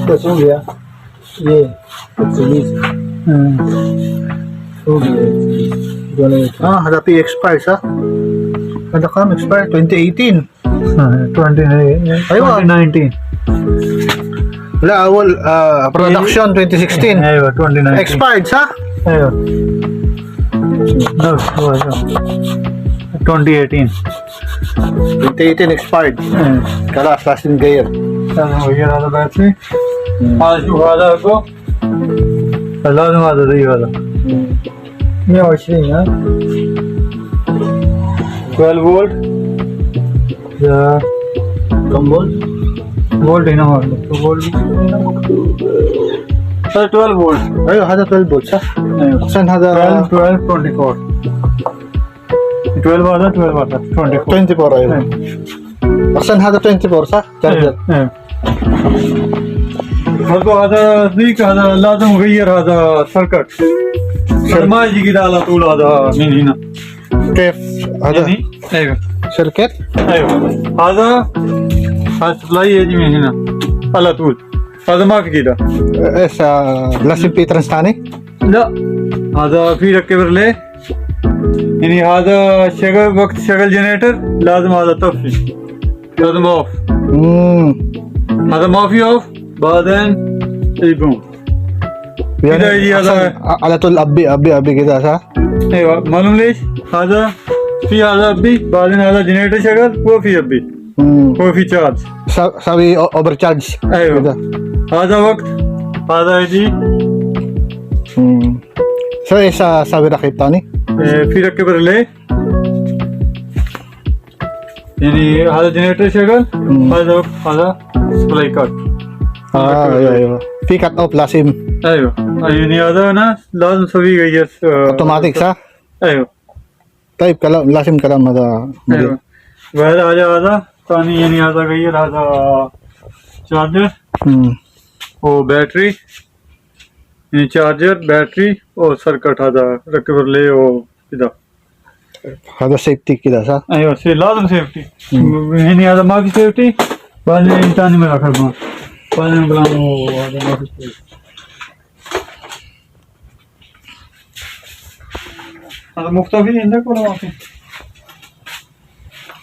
बस हो गया ये सीरीज हो गया Ah, hadapi expired sa? Kada kam expired 2018. 2019 Wala awal production 2016. ايوه 2019 Expired sa? ايوه no 2018 2018 expired. Kala flashing gear. غير هذا باتري هذا شوف هذا اكو لازم هذا زي هذا 120 ها 12 فولت يا Kam volt? فولت هنا هو فولت هذا 12 فولت Ayo, hada 12 volt sa? ايوه Saan hada 12 24 12 هذا 12 هذا 24 24 ayo. Saan hada 24 sa? Charger. ايه برضو هذا ذيك هذا لازم غير هذا سركت ما يجي كده على طول هذا من هنا Kef hada يعني ايوه circuit? ايوه هذا سبلاي يجي من هنا على طول هذا ما في كده Sa Lasim Petrans tani? لا هذا في ركب ليه يعني هذا شغل وقت شغل جنريتر لازم هذا طفي لازم اوف هذا ما في اوف بعدين يقوم كده يجي هذا على طول ابي كده صح؟ ايوه معلوم ليش هذا في هذا ابي بعدين هذا جنريتر شغل هو في ابي هو في تشارج Sabi overcharge. ايوه كده. هذا وقت هذا يجي So sabi rakip tani? في ركب ريلي يعني هذا جنريتر شغل هذا وقت هذا سبلاي كات ايوه في cut off Lasim ايوه يعني هذا انا لازم اسوي غير اوتوماتيك صح؟ ايوه طيب كلام لازم كلام هذا ايوه وهذا هذا ثاني يعني هذا غير هذا चार्जर और battery charger battery और सर्किट هذا ركب ले और كده هذا سيفتي كده صح؟ ايوه سي لازم سيفتي يعني هذا ما في سيفتي بعدين ثاني में रखा हूं بعدين بلانو هذا ما في safety. هذا مختفي عندك ولا ما في؟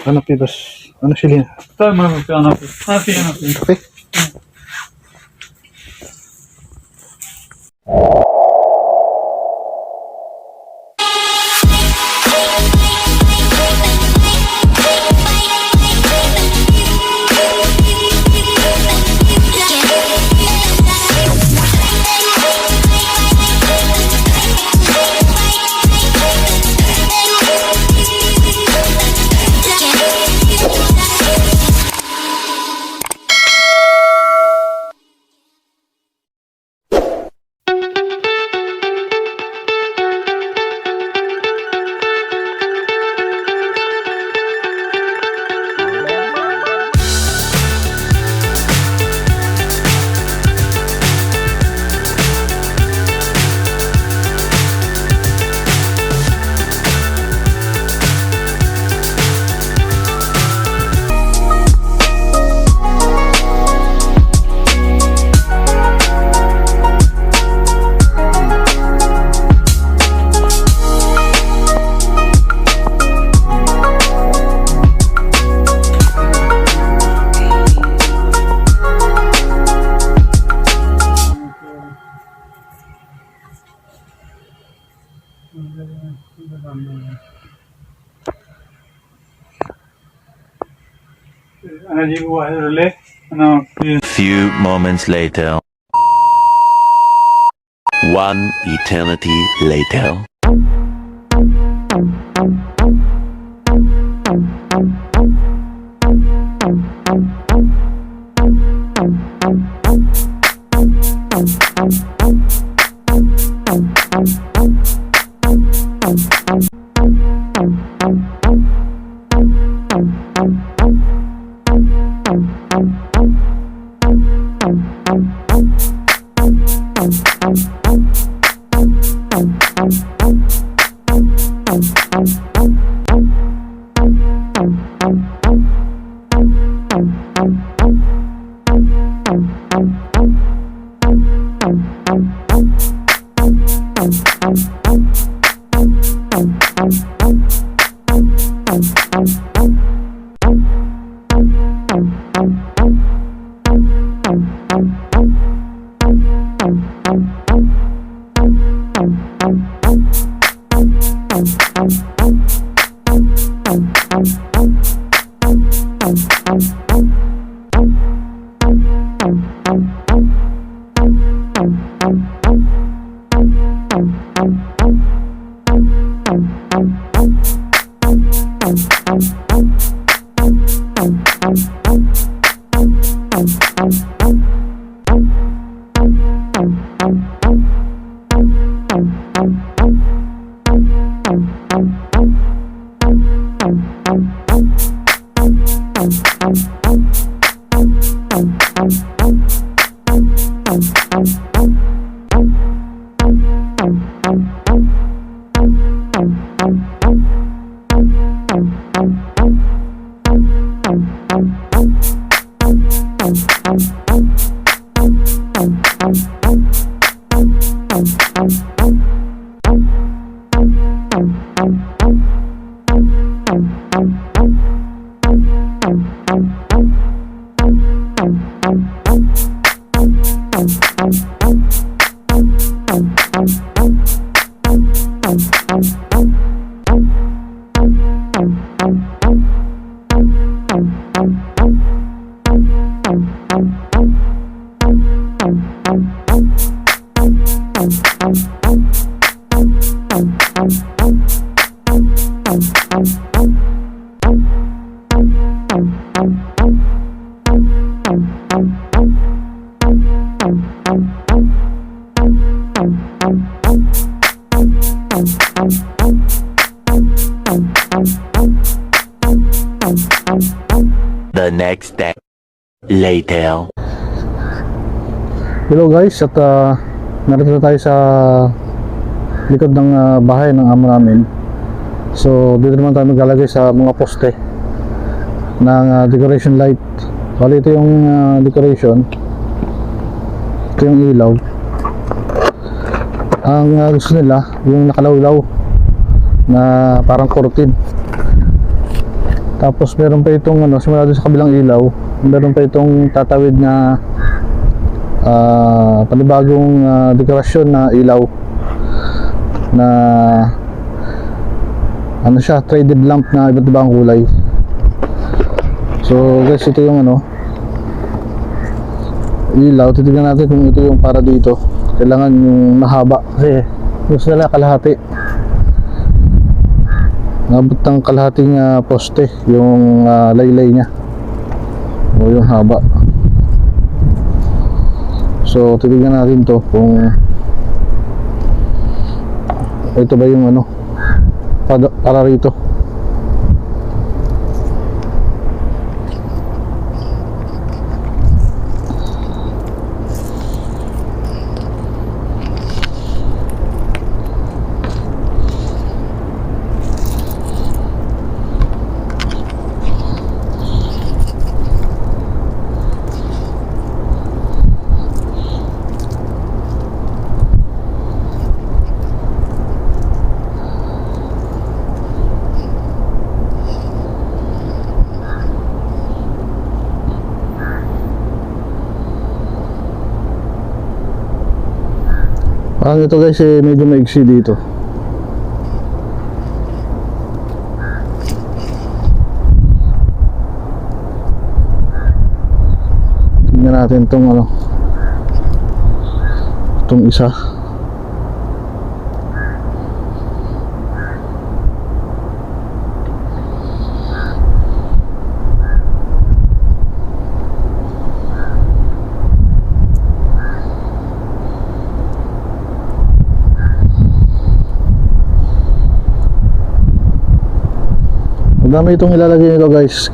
انا في بس انا شيلين طيب ما في انا في في انا اجيب واحد ريلي انا Few moments later. One eternity later. The next day. Later. Hello guys, at narito na tayo sa likod ng bahay ng amo namin. So dito naman tayo maglalagay sa mga poste ng decoration light. Bali ito yung decoration, ito yung ilaw. Ang gusto nila yung nakalawlaw na parang curtain. Tapos meron pa itong simula doon sa kabilang ilaw, meron pa itong tatawid na panibagong dekorasyon na ilaw na siya, traded lamp na iba't ibang kulay. So guys, ito yung ilaw. Titignan natin kung ito yung para dito. Kailangan yung mahaba kasi gusto nila kalahati, nabot ng kalahating poste yung laylay niya o yung haba. So titignan natin to kung ito ba yung para rito. Parang ito guys medyo maigsi dito. Tingnan natin itong itong isa. Dami itong ilalagay nito guys.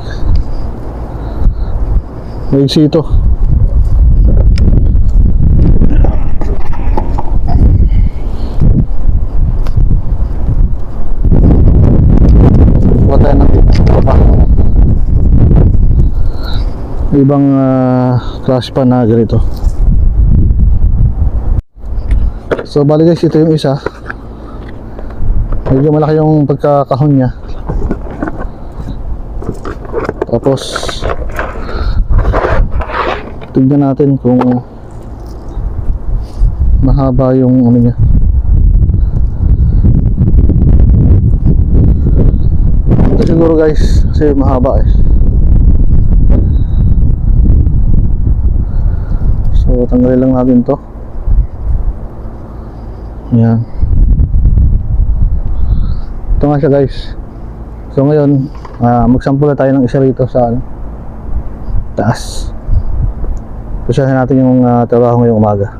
Maiksi ito. Kuha tayo ng ibang class pa na ganito. So bali guys, ito yung isa. Medyo malaki yung pagkakahon niya. Tapos tignan natin kung mahaba yung niya. Ito siguro guys kasi mahaba So tanggalin lang natin to. Yan. Ito nga siya guys. So ngayon magsample na tayo ng isa rito sa taas. Pusahin natin yung trabaho ngayong umaga.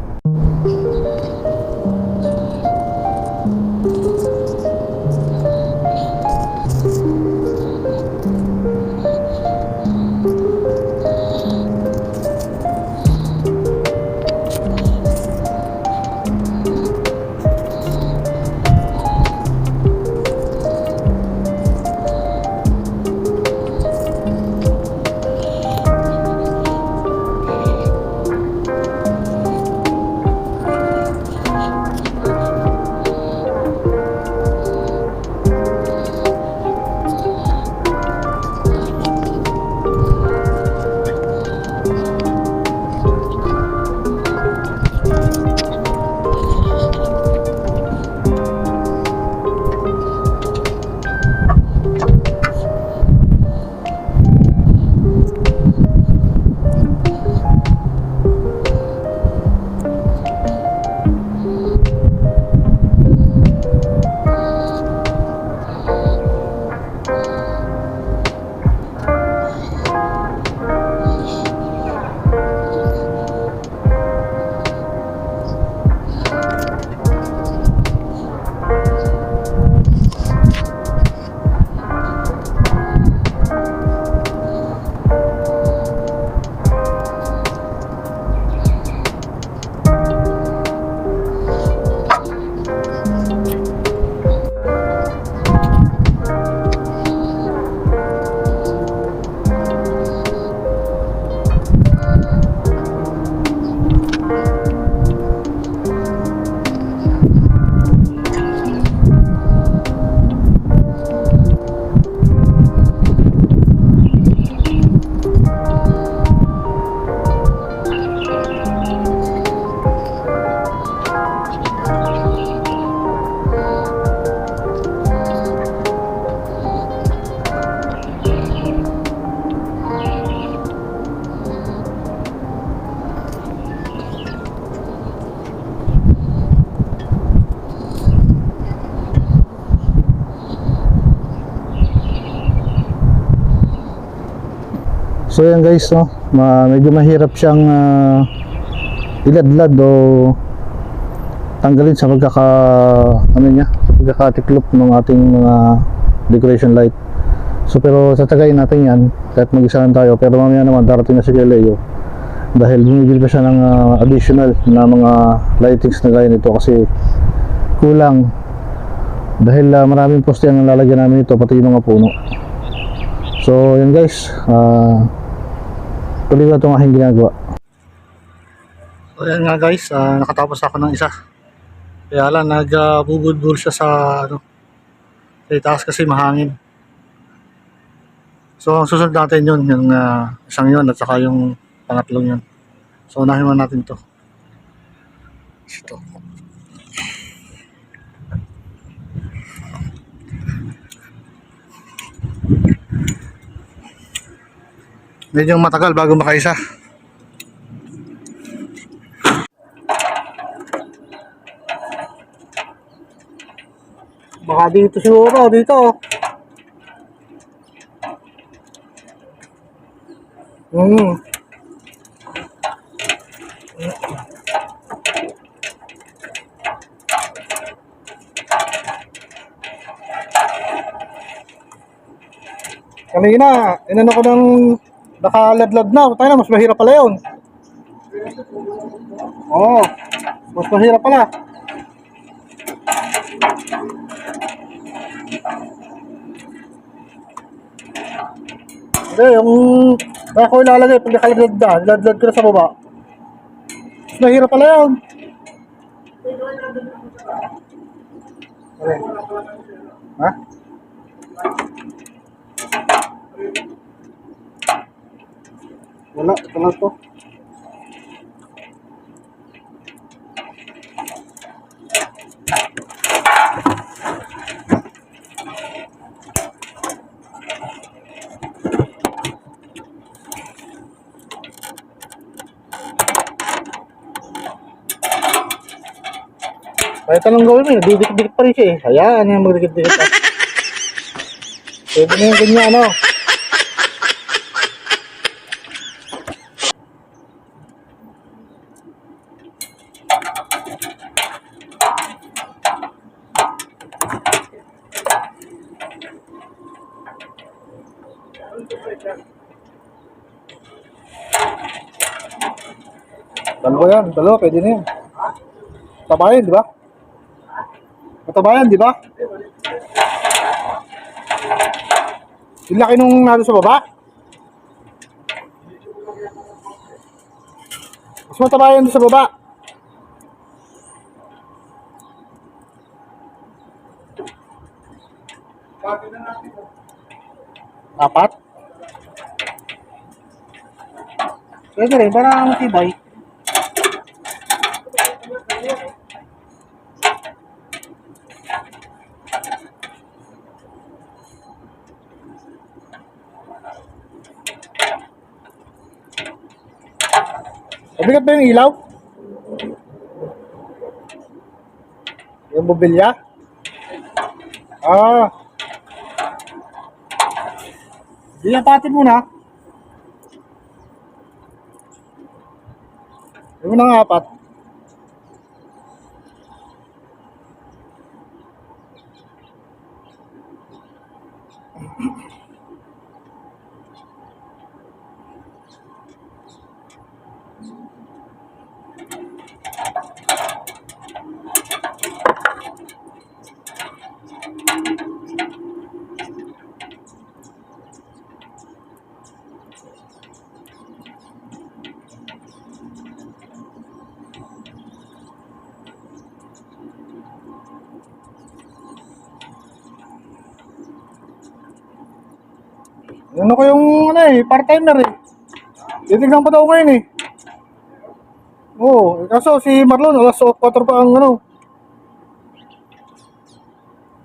So yan guys, no, medyo mahirap siyang iladlad o tanggalin sa pagkakatiklop ng ating mga decoration light. So pero tatagayin natin yan kahit mag-isa lang tayo, pero mamaya naman darating na si Leo dahil bumibili pa siya ng additional na mga lightings na gaya nito kasi kulang dahil maraming poste ang lalagyan namin ito, pati yung mga puno. So yan guys, tuloy na itong aking ginagawa. So yan nga guys, nakatapos ako ng isa, kaya lang nagbubudbul siya sa itaas kasi mahangin. So ang susunod natin yun, yung isang yun at saka yung pangatlong yun. So unahin mo natin to. Ito. Medyo matagal bago makaisa. Baka dito siguro, dito. Kanina, inano ko ng nakaladlad na. Tayo na, mas mahirap pala yun. Oo, mas mahirap pala. Hindi, yung kaya ko ilalagay pag nakaladlad na, iladlad ko na sa baba. Mas mahirap pala yun. Ha? Wala, wala to. Kahit anong gawin mo, didikit-dikit pa rin siya eh. Hayaan yan, magdikit-dikit pa. Pwede na yung ganyan, ano. Dalawa yan, dalawa, pwede na yan. Tabayan, di ba? Matabayan, di ba? Yung laki nung nado sa baba. Mas matabayan doon sa baba. Apat? Pwede rin, parang matibay. Mabigat ba yung ilaw? Yung mobilya? Hindi lang patin muna. Yung nang apat. Ano ko yung part-timer eh. Titignan pa daw ngayon eh. Oo, kaso si Marlon, alas 4 pa ang ano.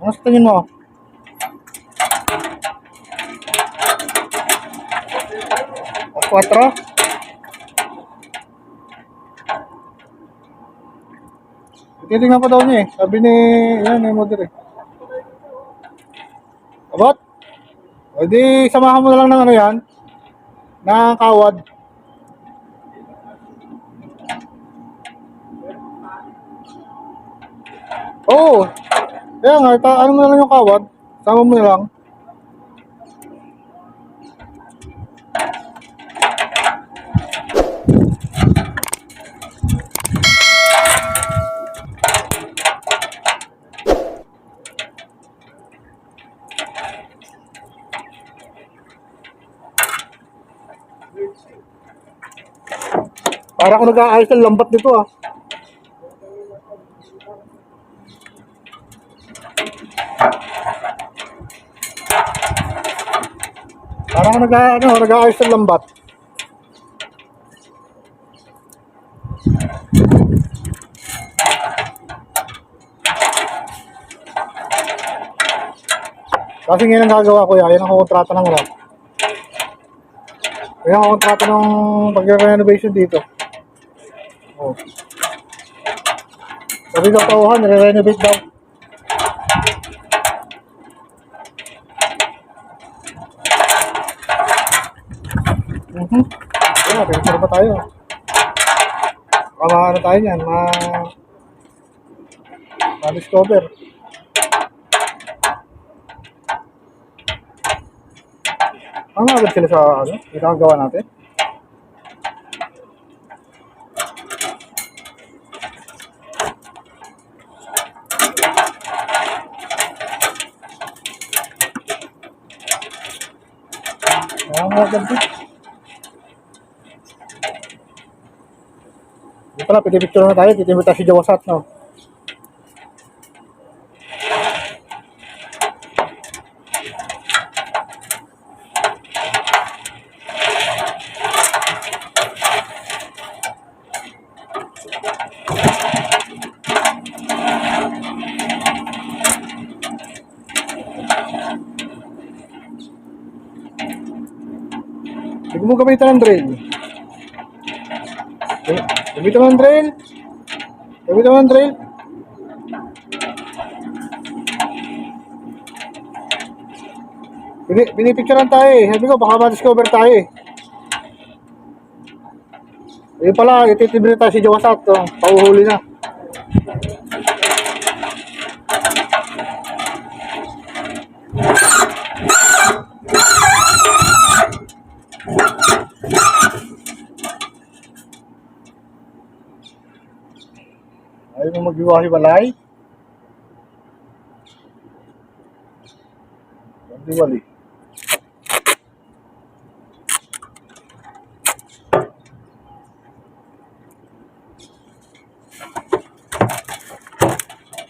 Ano sa tingin mo? Alas 4? Titignan pa daw niya eh. Sabi ni, yan, yung model eh. Abot? O di, samahan mo na lang ng ano yan. na kawad. Oo. Kaya nga, ano mo na lang yung kawad. Sama mo na lang. Para ako nag-aayos ng lambat nito ah. Para ako nag-aayos ng lambat. Kasi ngayon ang gagawa ko yan ang kontrata ng rap. Yan ang kontrata ng pag-renovation dito. Oh. Sabi daw tauhan, re-renovate daw. Ayan, pinasara pa tayo. Ano tayo yan, ma-discover. Ano agad sila sa pinakagawa natin? Ano agad dito? Hindi pala, piti-picture na tayo. Titimita si Jawasat, no? Sige mo gamitan ng drill. Gamitan mo ng drill. Gamitan mo ng drill. Pinipicturean tayo eh. Sabi ko baka ma-discover tayo eh. Ayun pala, ititibili tayo si Jawasat. Pauhuli na. Ayaw mo maghiwa-hiwalay? Maghiwalay.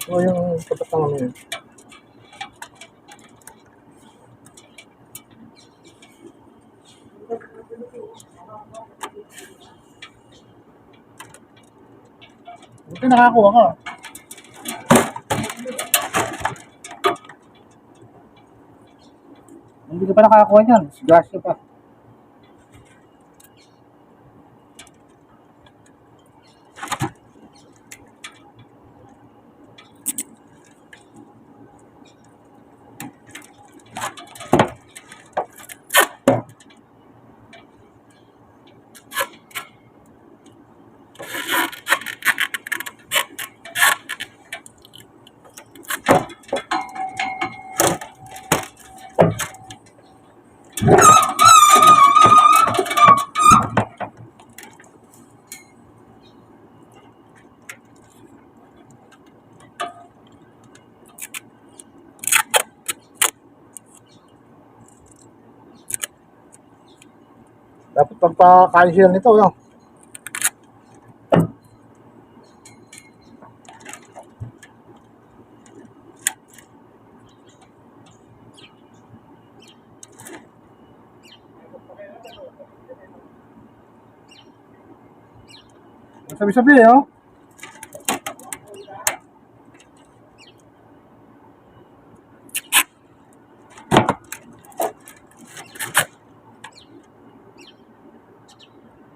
So yung tapat ng ano yun. Buti nakakuha ka. Hindi ka pa nakakuha niyan. Gasyo pa. Dapat pagpakain sila nito, no? Sabi-sabi, no?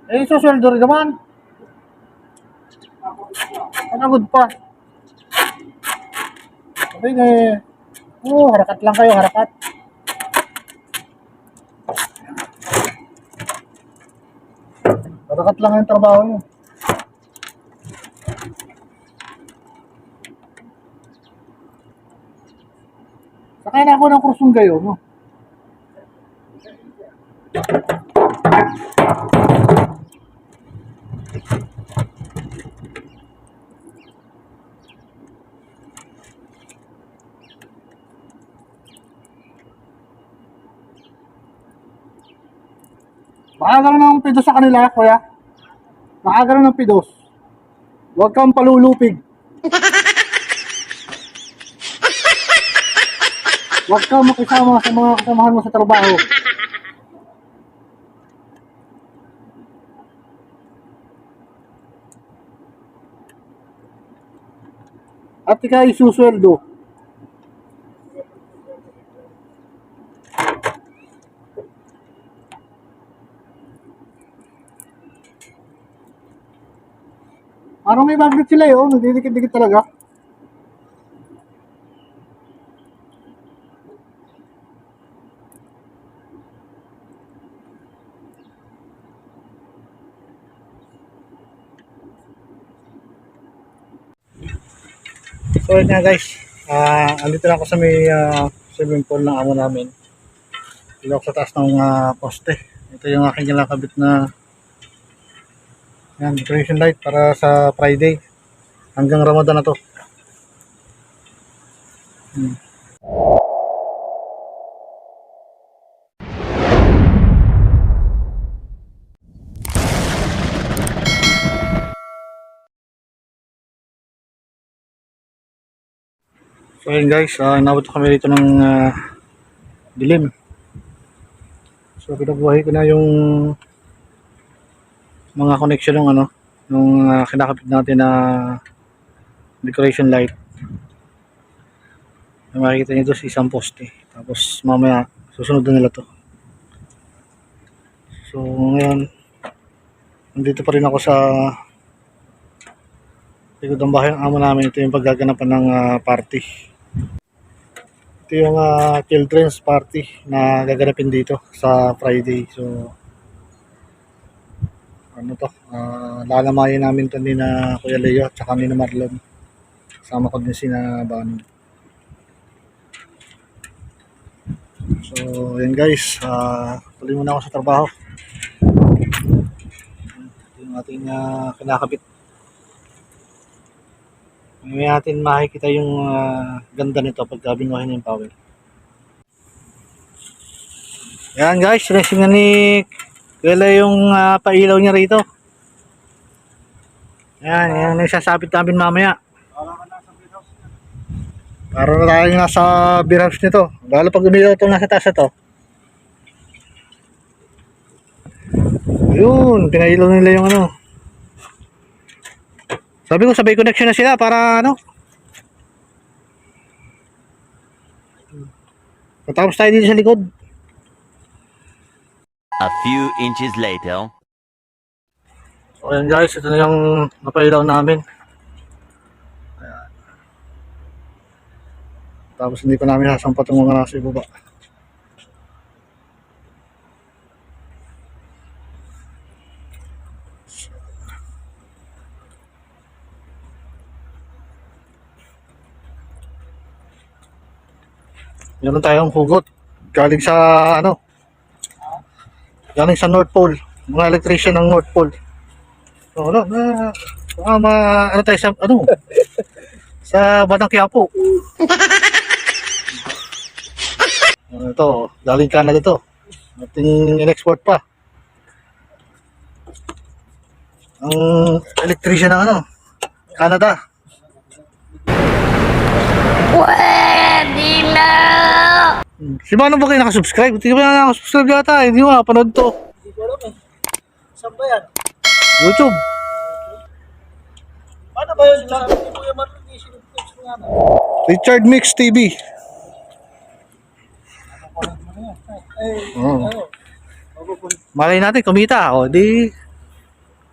Eh, susweldo rin naman. Panagod pa. Sabi nga, harakat lang kayo, harakat. Karakat lang yung trabaho niyo. Sakay na ako ng krusong gayo, no? Baka gano'n ng pidos sa kanila, kuya. Baka gano'n ng pidos. Huwag kang palulupig. Huwag kang makisama sa mga kasamahan mo sa trabaho. At ikaw isusweldo. Parang may magnet sila yun, nagdidikit-dikit talaga. So yun nga guys, andito na ako sa may swimming pool ng amo namin. Dito ako sa taas ng poste. Ito yung aking kinakabit na yan, decoration light para sa Friday. Hanggang Ramadan na to. So yun guys, inabot kami dito ng dilim. So pinabuhay ko na yung mga connection ng nung kinakabit natin na decoration light. Makikita nyo doon sa isang poste. Tapos mamaya susunod na nila to. So ngayon, nandito pa rin ako sa likod ng bahay ng amo namin. Ito yung paggaganapan ng party. Ito yung children's party na gaganapin dito sa Friday. So ano to, lalamayin namin to ni na Kuya Leo at saka ni na Marlon. Kasama ko din si na Bano. So yan guys, tuloy muna ako sa trabaho. Ito yung ating kinakabit. May natin makikita yung ganda nito pagka binuhay ng power. Yan guys, racing na ni Kuya yung pailaw niya rito. Yan yung sasabit namin mamaya. Para na tayo nasa beer house nito. Lalo pag umilaw itong nasa taas ito. Yun, pinailaw nila yung Sabi ko sabay connection na sila para Patapos tayo dito sa likod. A few inches later. So ayan guys, ito na yung napailaw namin. Ayan. Tapos hindi pa namin sasampat yung mga nasa ibaba. Meron tayong hugot galing sa galing sa North Pole, mga electrician ng North Pole. So ano tayo sa sa Batang Quiapo. Ito, galing Canada to. Ating in-export pa. Ang electrician ng Canada. Pwede na! Si Mano ba kayo nakasubscribe? Hindi ka ba nakasubscribe yata? Hindi mo napanood to. Hindi ko alam eh. Saan ba yan? YouTube. Paano ba yun? Sabi ni Kuya Marlon, i-sinubscribe mo nga na. Richard Mix TV. Oh. Malay natin kumita. O di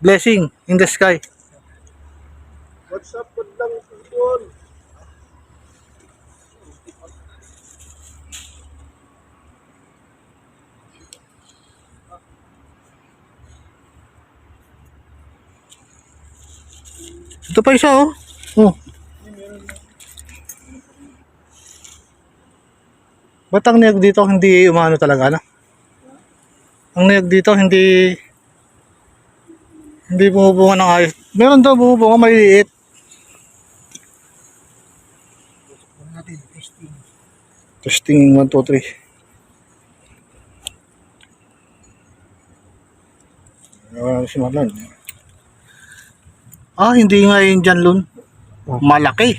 blessing in the sky. What's up with lang people? Ito pa isa oh. Oh. Ba't ang niyog dito hindi umano talaga na? Ang niyog dito hindi bumubunga ng ayos. Meron daw bumubunga maliliit. Testing 1, 2, 3. Wala si Marlon. Hindi nga yun dyan, Lun. Malaki.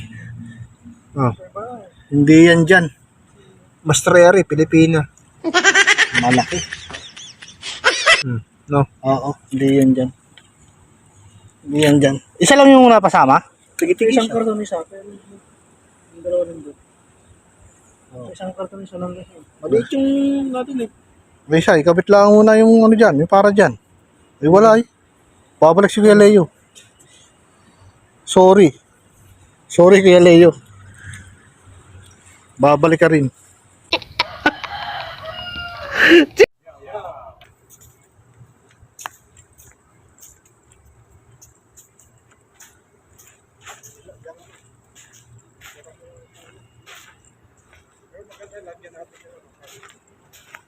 Hindi yan dyan. Mastreri, Pilipina. Malaki. No? Oo, hindi yan dyan. Hindi yan dyan. Isa lang yung napasama? Tigit-tigit Isang siya. karton isa. Pero yung dalawa rin doon. Isang karton isa lang kasi. Maliit yung natin eh. May isa, ikabit lang muna yung ano dyan, yung para dyan. Ay wala eh. Babalik si Kuya Leo. Sorry. Sorry Kuya Leo. Babalik ka rin.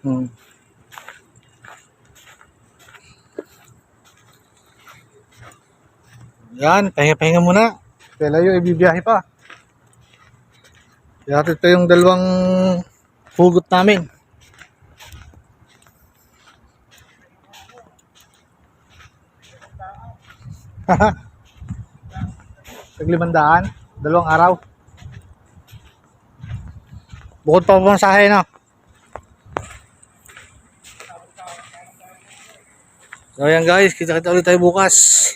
Hmm. Yan, pahinga-pahinga muna. Kaya layo, ibibiyahe pa. Yatid pa yung dalawang hugot namin. Tag-500, 2 araw. Bukod pa pamasahe na. So yan guys, kita-kita ulit tayo bukas.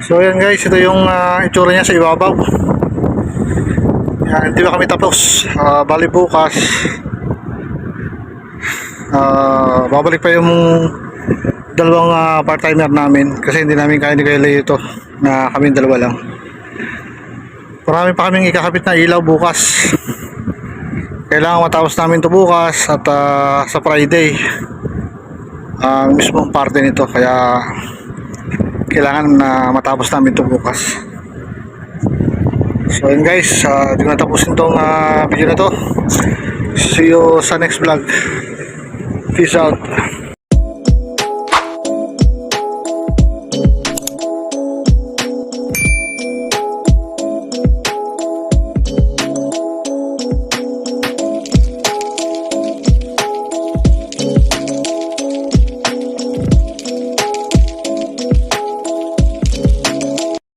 So yan guys, ito yung itsura niya sa ibabaw. Yan, hindi pa kami tapos. Bali bukas babalik pa yung dalawang part-timer namin kasi hindi namin kaya ni Kuya Leo ito na kami dalawa lang. Marami pa kaming ikakabit na ilaw bukas. Kailangan matapos namin ito bukas at sa Friday ang mismong parte nito, kaya kailangan na matapos namin ito bukas. So yun guys, di ko natapusin itong video na to. See you sa next vlog. Peace out.